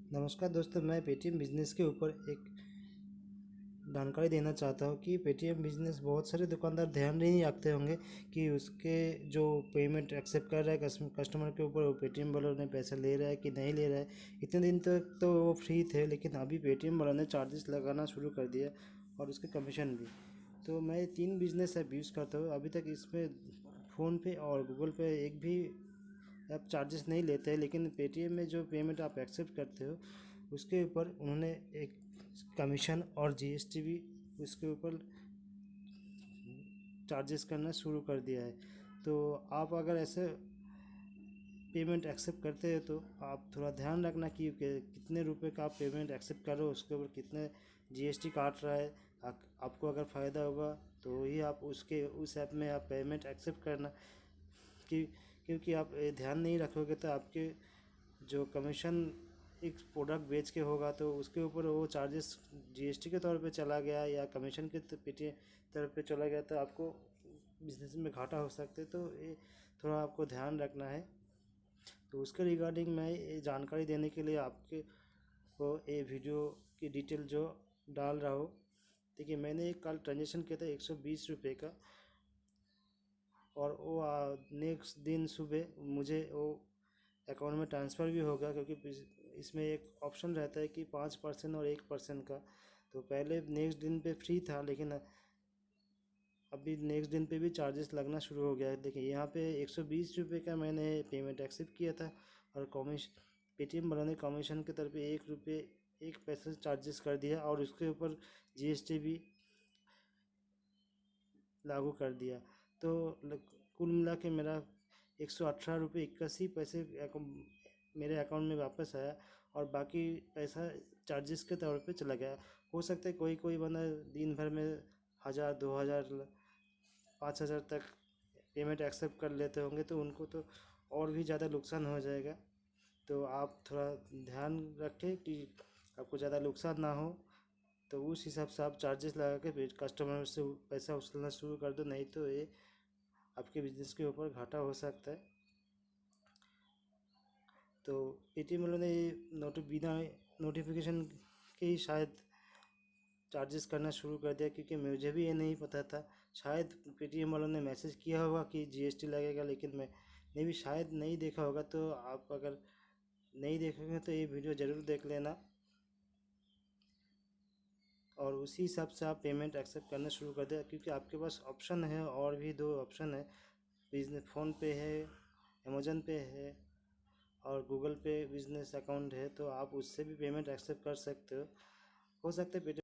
नमस्कार दोस्तों, मैं पेटीएम बिज़नेस के ऊपर एक जानकारी देना चाहता हूँ कि पेटीएम बिज़नेस बहुत सारे दुकानदार ध्यान नहीं रखते होंगे कि उसके जो पेमेंट एक्सेप्ट कर रहा है कस्टमर के ऊपर, वो पेटीएम वालों ने पैसा ले रहा है कि नहीं ले रहा है। इतने दिन तक तो वो फ्री थे, लेकिन अभी पेटीएम वालों ने चार्जेस लगाना शुरू कर दिया और उसके कमीशन भी। तो मैं 3 बिज़नेस ऐप यूज़ करता हूँ अभी तक। इसमें फ़ोनपे और गूगल पे एक भी ऐप चार्जेस नहीं लेते हैं, लेकिन पेटीएम में जो पेमेंट आप एक्सेप्ट करते हो उसके ऊपर उन्होंने एक कमीशन और जीएसटी भी उसके ऊपर चार्जेस करना शुरू कर दिया है। तो आप अगर ऐसे पेमेंट एक्सेप्ट करते हैं तो आप थोड़ा ध्यान रखना कि कितने रुपए का आप पेमेंट एक्सेप्ट कर रहे हो, उसके ऊपर कितने जीएसटी काट रहा है। आपको अगर फ़ायदा होगा तो ही आप उस ऐप में आप पेमेंट एक्सेप्ट करना। कि क्योंकि आप ध्यान नहीं रखोगे तो आपके जो कमीशन एक प्रोडक्ट बेच के होगा तो उसके ऊपर वो चार्जेस जीएसटी के तौर पे चला गया या कमीशन के पेटी तौर पे चला गया, तो आपको बिजनेस में घाटा हो सकता है। तो ये थोड़ा आपको ध्यान रखना है। तो उसके रिगार्डिंग मैं ये जानकारी देने के लिए आपके को ये वीडियो की डिटेल जो डाल रहा हूँ। देखिए, मैंने एक कल ट्रांजेक्शन किया था 120 रुपये का, और वो नेक्स्ट दिन सुबह मुझे वो अकाउंट में ट्रांसफ़र भी होगा, क्योंकि इसमें एक ऑप्शन रहता है कि 5% और 1% का। तो पहले नेक्स्ट दिन पे फ्री था, लेकिन अभी नेक्स्ट दिन पे भी चार्जेस लगना शुरू हो गया है। देखिए, यहाँ पे 120 रुपये का मैंने पेमेंट एक्सेप्ट किया था, और कमीशन पेटीएम वालों ने कमीशन के तरफ 1 रुपये 1 पैसे चार्जेस कर दिया, और उसके ऊपर जीएसटी भी लागू कर दिया। तो कुल मिला के मेरा 118 रुपये 81 पैसे मेरे अकाउंट में वापस आया, और बाकी पैसा चार्जेस के तौर पे चला गया। हो सकता है कोई कोई बंदा दिन भर में 1000 2000 5000 तक पेमेंट एक्सेप्ट कर लेते होंगे, तो उनको तो और भी ज़्यादा नुकसान हो जाएगा। तो आप थोड़ा ध्यान रखें कि आपको ज़्यादा नुकसान ना हो। तो उस हिसाब से आप चार्जेस लगा के फिर कस्टमर से पैसा वसूलना शुरू कर दो, नहीं तो ये आपके बिजनेस के ऊपर घाटा हो सकता है। तो पेटीएम वालों ने बिना नोटिफिकेशन के ही शायद चार्जेस करना शुरू कर दिया, क्योंकि मुझे भी ये नहीं पता था। शायद पेटीएम वालों ने मैसेज किया होगा कि जीएसटी लगेगा, लेकिन मैंने भी शायद नहीं देखा होगा। तो आप अगर नहीं देखोगे तो ये वीडियो ज़रूर देख लेना, और उसी हिसाब से आप पेमेंट एक्सेप्ट करना शुरू कर दें, क्योंकि आपके पास ऑप्शन है, और भी 2 ऑप्शन है। बिजनेस फ़ोन पे है, अमेज़न पे है, और गूगल पे बिजनेस अकाउंट है, तो आप उससे भी पेमेंट एक्सेप्ट कर सकते हो सकता है पेटीएम